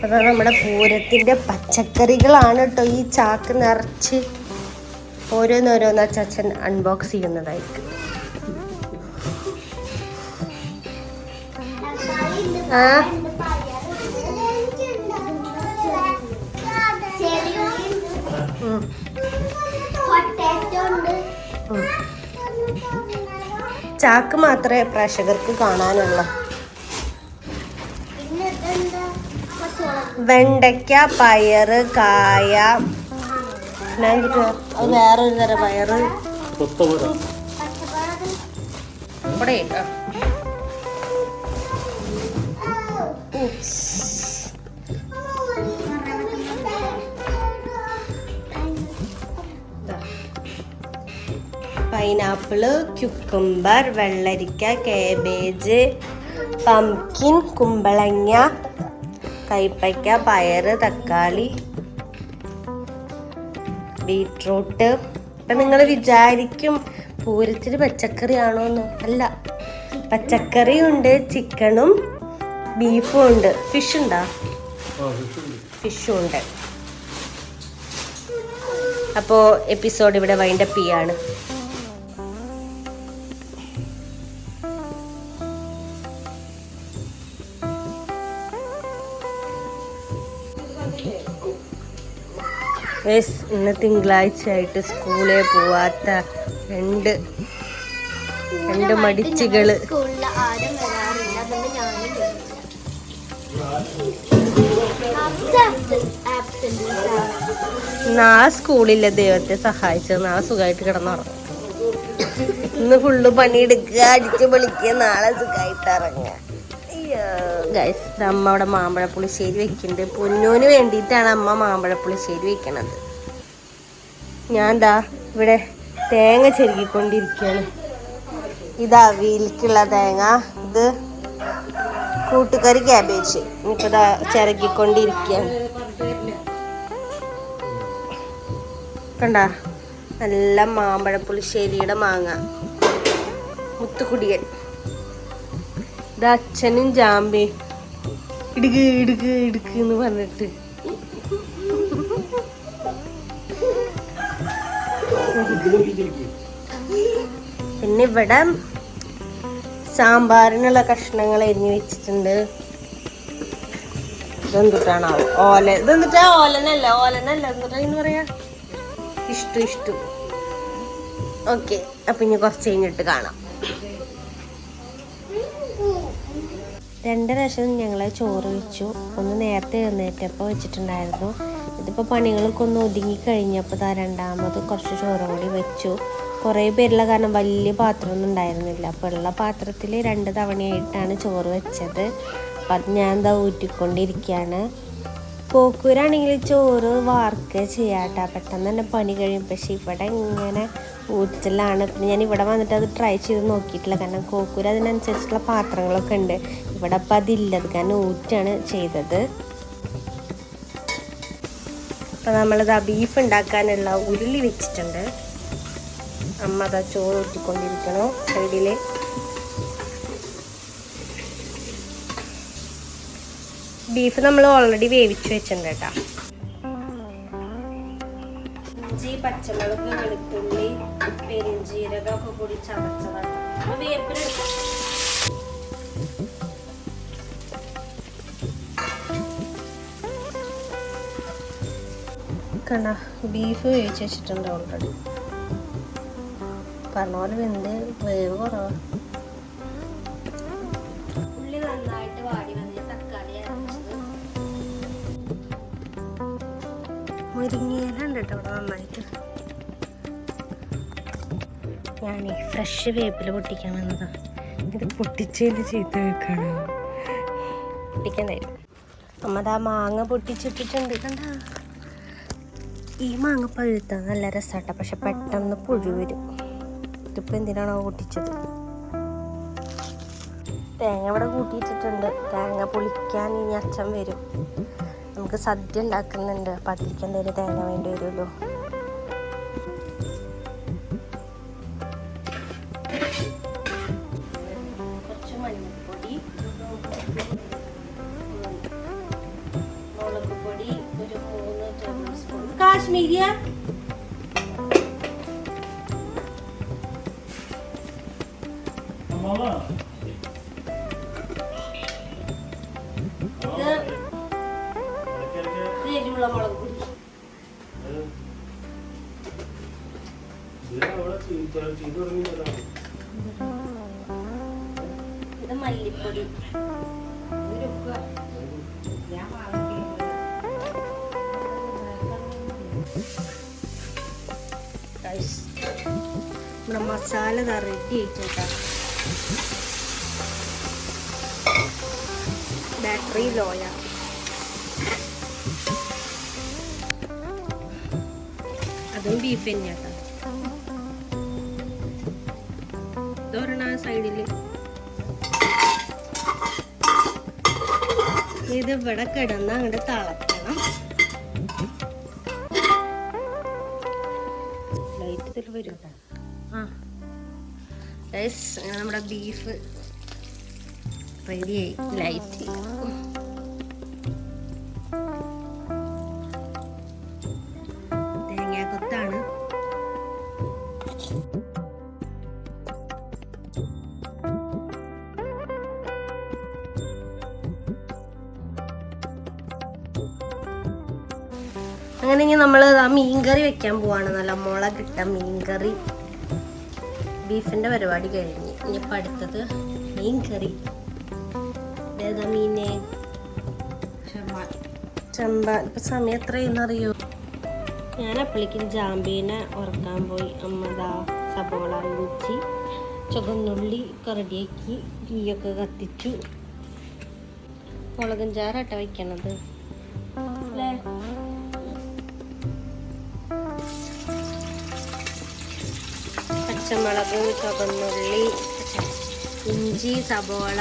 അത് നമ്മുടെ പൂരത്തിൻ്റെ പച്ചക്കറികളാണ് കേട്ടോ ഈ ചാക്ക് നിറച്ച് ഓരോന്നോരോന്ന് അച്ചാച്ചൻ അൺബോക്സ് ചെയ്യുന്നതായിരിക്കും. ആ ചാക്ക് മാത്രമേ പ്രേക്ഷകർക്ക് കാണാനുള്ളൂ. വെണ്ടയ്ക്ക, പയറ്, കായ, അത് വേറൊരു തരം പയറ്, പൈനാപ്പിള്, ക്യുക്കമ്പർ, വെള്ളരിക്ക, കാബേജ്, പംകിൻ, കുമ്പളങ്ങ, കൈപ്പയ്ക്ക, പയറ്, തക്കാളി, ബീട്രൂട്ട്. ഇപ്പം നിങ്ങൾ വിചാരിക്കും പൂരത്തിന് പച്ചക്കറി ആണോന്ന്. അല്ല, പച്ചക്കറിയുണ്ട്, ചിക്കനും ബീഫും ഉണ്ട്. ഫിഷ് ഉണ്ടോ? ഫിഷും ഉണ്ട്. അപ്പോൾ എപ്പിസോഡ് ഇവിടെ വൈൻഡപ്പ് ചെയ്യാണ്. ഇന്ന് തിങ്കളാഴ്ച ആയിട്ട് സ്കൂളിൽ പോവാത്ത രണ്ട് മടിച്ചുകള്. നാളെ സ്കൂളില്ല, ദൈവത്തെ സഹായിച്ചത്. നാളെ സുഖമായിട്ട് കിടന്നുറങ്ങും. ഇന്ന് ഫുള്ള് പണിയെടുക്കുക, അടിച്ചു പൊളിക്കുക, നാളെ സുഖമായിട്ട് ഇറങ്ങുക. അയ്യോ ഗൈസ്, അമ്മ അവിടെ മാമ്പഴ പുളിശ്ശേരി വെക്കുന്നുണ്ട്. പൊന്നൂന് വേണ്ടിയിട്ടാണ് അമ്മ മാമ്പഴ പുളിശ്ശേരി വെക്കണത്. ഞാൻ ദാ ഇവിടെ തേങ്ങ ചെരുകിക്കൊണ്ടിരിക്കുകയാണ്. ഇത് അവിയലിക്കുള്ള തേങ്ങ, ഇത് കൂട്ടുകറി ക്യാബേജ്. ഇനിയിപ്പോൾ ഇതാ ചിരകിക്കൊണ്ടിരിക്കുകയാണ്. കണ്ട, നല്ല മാമ്പഴ പുളിശ്ശേരിയുടെ മാങ്ങ, മുത്തുകുടിയൻ. ഇത് അച്ഛനും ജാമ്പയും ഇടുക്ക് ഇടുക്ക് ഇടുക്ക് എന്ന് പറഞ്ഞിട്ട്. പിന്നെ ഇവിടെ സാമ്പാറിനുള്ള കഷ്ണങ്ങൾ എരിഞ്ഞു വെച്ചിട്ടുണ്ട്. ഇതെന്തിട്ടാണാവോ? ഇതെന്തിട്ടാ? ഓലനല്ല എന്നിട്ടാ എന്ന് പറയാ. ഇഷ്ടു. ഓക്കെ, അപ്പൊ ഇനി കുറച്ച് കഴിഞ്ഞിട്ട് കാണാം. 2 പ്രാവശ്യം ഞങ്ങൾ ചോറ് വെച്ചു. ഒന്ന് നേരത്തെ എഴുന്നേറ്റപ്പോൾ വെച്ചിട്ടുണ്ടായിരുന്നു. ഇതിപ്പോൾ പണികളൊക്കെ ഒന്ന് ഒതുങ്ങി കഴിഞ്ഞപ്പോൾ രണ്ടാമത് കുറച്ച് ചോറ് കൂടി വെച്ചു. കുറേ പേരുള്ള കാരണം വലിയ പാത്രമൊന്നും ഉണ്ടായിരുന്നില്ല. അപ്പോൾ ഉള്ള പാത്രത്തിൽ 2 തവണയായിട്ടാണ് ചോറ് വെച്ചത്. അപ്പം അത് ഞാൻ എന്താ ഊറ്റിക്കൊണ്ടിരിക്കുകയാണ്. കോക്കൂരാണെങ്കിൽ ചോറ് വാർക്കുക ചെയ്യാട്ടോ, പെട്ടെന്ന് തന്നെ പണി കഴിയും. പക്ഷേ ഇവിടെ ഇങ്ങനെ ഊറ്റലാണ്. പിന്നെ ഞാൻ ഇവിടെ വന്നിട്ട് അത് ട്രൈ ചെയ്ത് നോക്കിയിട്ടില്ല, കാരണം കോക്കൂര് അതിനനുസരിച്ചുള്ള പാത്രങ്ങളൊക്കെ ഉണ്ട്. ഇവിടെ അപ്പം അതില്ല, അത് കാരണം ഊറ്റാണ് ചെയ്തത്. അപ്പം നമ്മളിതാ ബീഫ് ഉണ്ടാക്കാനുള്ള ഉരുളി വെച്ചിട്ടുണ്ട്. അമ്മ അതാ ചോറ് ഊറ്റിക്കൊണ്ടിരിക്കണോ സൈഡിൽ. ബീഫ് നമ്മൾ ഓൾറെഡി വേവിച്ച് വെച്ചിട്ടുണ്ട് കേട്ടോ. ഇഞ്ചി, പച്ചമുളക്, വെളുത്തുള്ളി, പെരിഞ്ചീരകം ഒക്കെ കൂടി ചതച്ചതാണ്. വേപ്പിലെടുക്കാം. കണ്ട, ബീഫ് വേവിച്ച് വെച്ചിട്ടുണ്ട് ഓൾറെഡി. പറഞ്ഞ പോലെ വെന്ത് വേവ് കുറവാണ്. ഉള്ളി നന്നായിട്ട് വാടി വന്ന് തക്കാളി അരച്ചത്, മുരിങ്ങയില ഉണ്ട് കേട്ടോ ഇവിടെ നന്നായിട്ട്. ഞാനേ ഫ്രഷ് വേപ്പില പൊട്ടിക്കാൻ വന്നതാണ്. ഇത് പൊട്ടിച്ചതിൻ്റെ ചീത്ത വെക്കാണ്. പൊട്ടിക്കണ്ടായിരുന്നു. അമ്മതാ മാങ്ങ പൊട്ടിച്ചിട്ടിട്ടുണ്ട്. കണ്ട, ഈ മാങ്ങ പഴുത്ത നല്ല രസമാട്ടോ, പക്ഷെ പെട്ടെന്ന് പുഴു വരും. ഇതിപ്പോൾ എന്തിനാണോ പൊട്ടിച്ചത്. തേങ്ങ ഇവിടെ കൂട്ടിയിട്ടിട്ടുണ്ട്. തേങ്ങ പൊളിക്കാൻ ഇനി അച്ഛൻ വരും. നമുക്ക് സദ്യ ഉണ്ടാക്കുന്നുണ്ട്, അപ്പം അതിലേക്ക് എന്തെങ്കിലും തേങ്ങ വേണ്ടി വരുമല്ലോ. കുറച്ച് മഞ്ഞൾപ്പൊടി, കാശ്മീരിയ എരിവുള്ള മുളക് പൊടി. ഇത് മല്ലിപ്പൊടി. നമ്മുടെ മസാല റെഡി ആയിട്ടാ. ബാറ്ററി ലോയ. അതും ബീഫ് തന്നെയാട്ടോ. ഇതൊരെണ്ണ സൈഡില്. ഇത് ഇവിടെ കിടന്ന് അങ്ങോട്ട് തിളക്കണം. ലൈറ്റ് ഇതിൽ വരും. നമ്മുടെ ബീഫ് റെഡിയായി. ലൈറ്റ് തേങ്ങാക്കൊത്താണ്. അങ്ങനെ ഇനി നമ്മൾ ആ മീൻകറി വെക്കാൻ പോവാണ്. നല്ല മുളകിട്ട മീൻകറി. ബീഫിന്റെ പരിപാടി കഴിഞ്ഞ് ഇനിയിപ്പോൾ അടുത്തത് മീൻകറി. ഏതാ മീനെ? ചെമ്പാൻ. ഇപ്പൊ സമയം എത്രയെന്നറിയോ? ഞാൻ അപ്പളേക്കും ജാമ്പീനെ ഉറക്കാൻ പോയി. അമ്മതാ സബോള, ഇഞ്ചി, ചുവന്നുള്ളി ഒക്കെ റെഡിയാക്കി തീയൊക്കെ കത്തിച്ചു. മുളകും ചാറാട്ട വയ്ക്കണത് അല്ലേ? പച്ചമുളക്, ചുവന്നുള്ളി, ഇഞ്ചി, സബോള,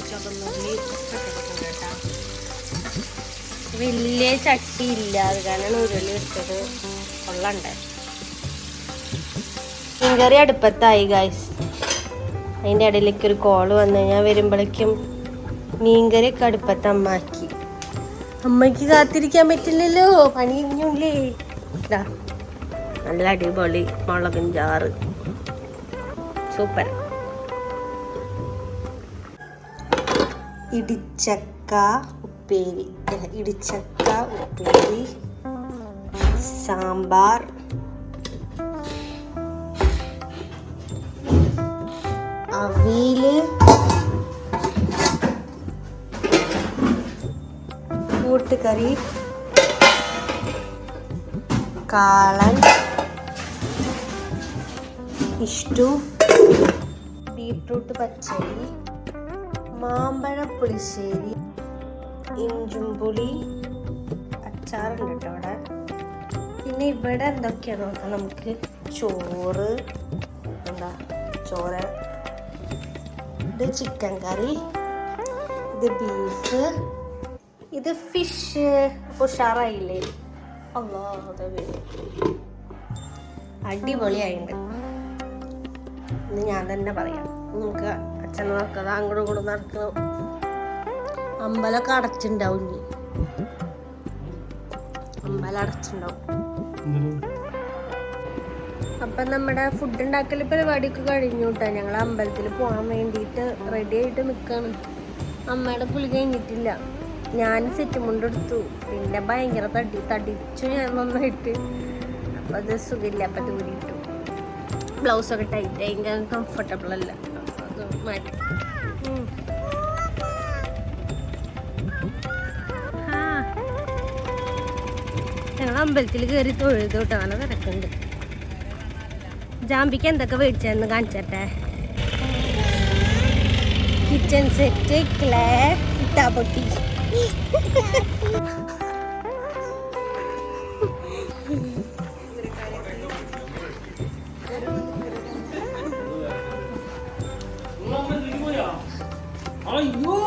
ചുവന്നുള്ളി ഒക്കെ എടുക്കണം കേട്ടോ. വലിയ ചട്ടി ഇല്ല, അത് കാരണം ഉരുളി എടുത്തത് കൊള്ളണ്ടേ. മീൻകറി അടുപ്പത്തായി ഗൈസ്. അതിൻ്റെ ഇടയിലേക്ക് ഒരു കോള് വന്നു. ഞാൻ വരുമ്പോഴേക്കും മീൻകറിയൊക്കെ അടുപ്പത്ത് അമ്മാക്കി. അമ്മയ്ക്ക് കാത്തിരിക്കാൻ പറ്റില്ലല്ലോ, പണി കഴിഞ്ഞൂല്ലേ. നല്ല അടിപൊളി മുളകും ചാറ്, സൂപ്പർ. ഇടിച്ചക്ക ഉപ്പേരി, ഇടിച്ചക്ക ഉപ്പേരി, സാമ്പാർ, അവിയല്, കൂട്ടുകറി, കാളൻ, ഇഷ്ടു, ബീട്രൂട്ട് പച്ചടി, മാമ്പഴ പുളിശ്ശേരി, ഇഞ്ചുംപുളി, അച്ചാറുണ്ട് കേട്ടോ അവിടെ. പിന്നെ ഇവിടെ എന്തൊക്കെയാണ് നോക്കാം നമുക്ക്. ചോറ്, എന്താ ചോറ്, ഇത് ചിക്കൻ കറി, ഇത് ബീഫ്, ഇത് ഫിഷ്. ഉഷാറായില്ലേ? അല്ലാ, അടിപൊളിയായിട്ടുണ്ട്. ഇന്ന് ഞാൻ തന്നെ പറയാം. നമുക്ക് അച്ഛൻ നടക്കുക, അങ്ങോട്ടും ഇങ്ങോട്ടും നടക്കണം. അമ്പലമൊക്കെ അടച്ചിണ്ടാവും. ഇനി അമ്പലം അടച്ചിണ്ടാവും. അപ്പം നമ്മുടെ ഫുഡ് ഉണ്ടാക്കൽ പരിപാടിയൊക്കെ കഴിഞ്ഞു കേട്ടോ. ഞങ്ങൾ അമ്പലത്തിൽ പോകാൻ വേണ്ടിയിട്ട് റെഡി ആയിട്ട് നിൽക്കുകയാണ്. അമ്മയുടെ കുളി കഴിഞ്ഞിട്ടില്ല. ഞാൻ സെറ്റ് മുണ്ടെടുത്തു. പിന്നെ ഭയങ്കര തടിച്ചു ഞാൻ നന്നായിട്ട്. അപ്പം അത് സുഖമില്ല. അപ്പം ദൂരിട്ടു. ബ്ലൗസൊക്കെ ടൈറ്റ്, ഭയങ്കര കംഫർട്ടബിൾ അല്ല. അത് മാറ്റി. ഞങ്ങൾ അമ്പലത്തിൽ കയറി തൊഴുതു കേട്ടോ. നല്ല തിരക്കുണ്ട്. ജാമ്പിക്ക് എന്തൊക്കെ മേടിച്ചതെന്ന് കാണിച്ചട്ടെ. കിച്ചൺ സെറ്റ്, ക്ലേ, ഇട്ടാപ്പൊട്ടി. അയ്യോ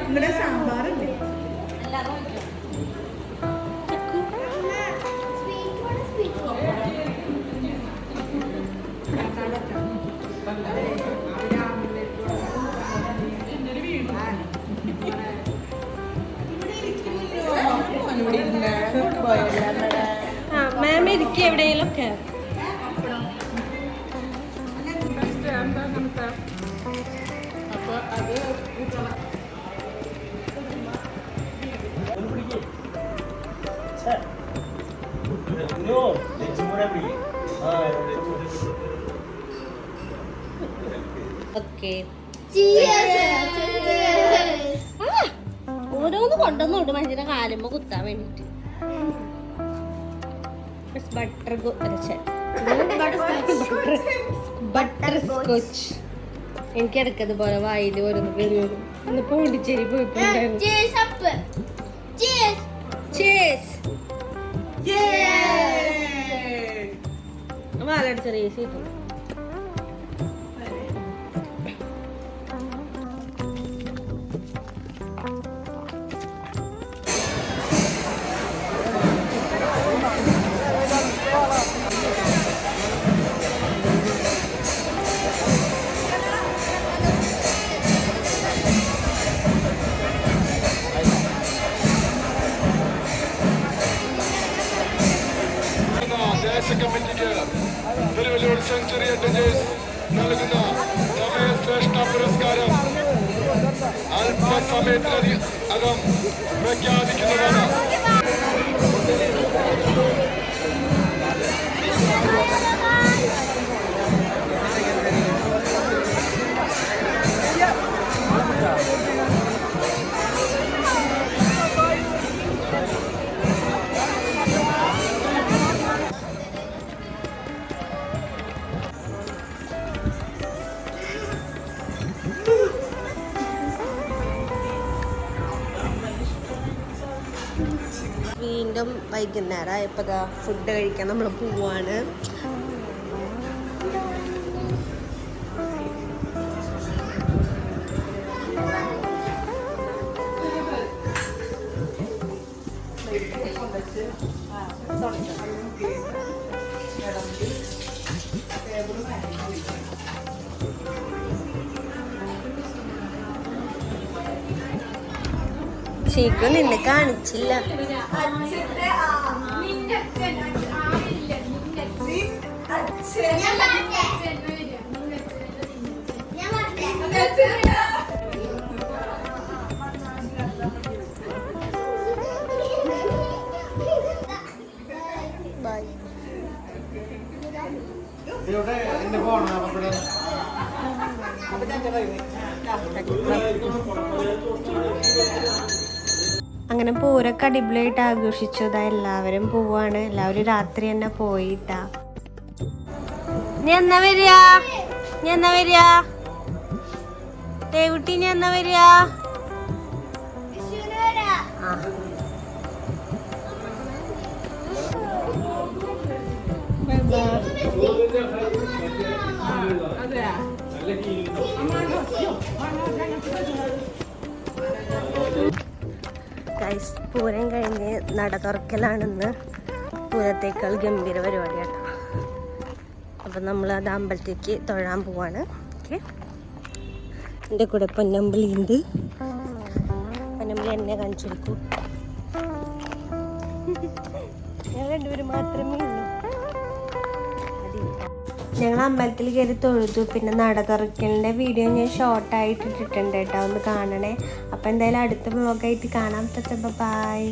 ഇവിടെ സാമ്പാറില്ലേ? മാം ഇരിക്കും എവിടെയെങ്കിലും ഒക്കെ. ഓക്കെ ഓരോന്ന് കൊണ്ടുവന്നുണ്ട് മനുഷ്യനെ കാലുമ്പോ കുത്താൻ വേണ്ടിട്ട്. ബട്ടർ സ്കോച്ച് എനിക്ക് ഇടക്കത് പോലെ വായിൽ ഓരോന്ന് കയറി വരും. ഇന്ന് പോണ്ടിച്ചേരി പോയിട്ടുണ്ടായിരുന്നു. വാലടിച്ച റേസ് ചെയ്തു. കമ്മിറ്റിക്ക് ഒരു സെഞ്ചുറി അറ്റൻഡേഴ്സ് നൽകുന്ന സമയശ്രേഷ്ഠ പുരസ്കാരം അല്പസമയത്തിനകം പ്രഖ്യാപിക്കുന്നതാണ്. വീണ്ടും വൈകുന്നേരം ഇപ്പം ഫുഡ് കഴിക്കാൻ നമ്മൾ പോവാണ്. ശരിക്കും നിന്നെ കാണിച്ചില്ല. അങ്ങനെ പൂരൊക്കെ അടിപൊളിയായിട്ട് ആഘോഷിച്ചു. ഇതാ എല്ലാവരും പോവാണ്. എല്ലാവരും രാത്രി തന്നെ പോയിട്ടാ. നീ എന്നാ വരിക? ദേവുട്ടി നീ എന്നാ വരിക? പൂരം കഴിഞ്ഞ് നട തുറക്കലാണെന്ന്. പൂരത്തേക്കാൾ ഗംഭീര പരിപാടി കേട്ടോ. അപ്പം നമ്മൾ അത് അമ്പലത്തേക്ക് തൊഴാൻ പോവാണ്. ഓക്കെ, എൻ്റെ കൂടെ പൊന്നമ്പലി ഉണ്ട്. പൊന്നമ്പലി എന്നെ കാണിച്ചു കൊടുക്കൂ. ഞാൻ രണ്ടുപേരും മാത്രമേ ഉള്ളൂ. ഞങ്ങൾ അമ്പലത്തിൽ കയറി തൊഴുതു. പിന്നെ നട തുറക്കലിൻ്റെ വീഡിയോ ഞാൻ ഷോർട്ടായിട്ട് ഇട്ടിട്ടുണ്ട് കേട്ടോ, ഒന്ന് കാണണേ. അപ്പോൾ എന്തായാലും അടുത്ത വ്ളോഗായിട്ട് കാണാം. ബൈ.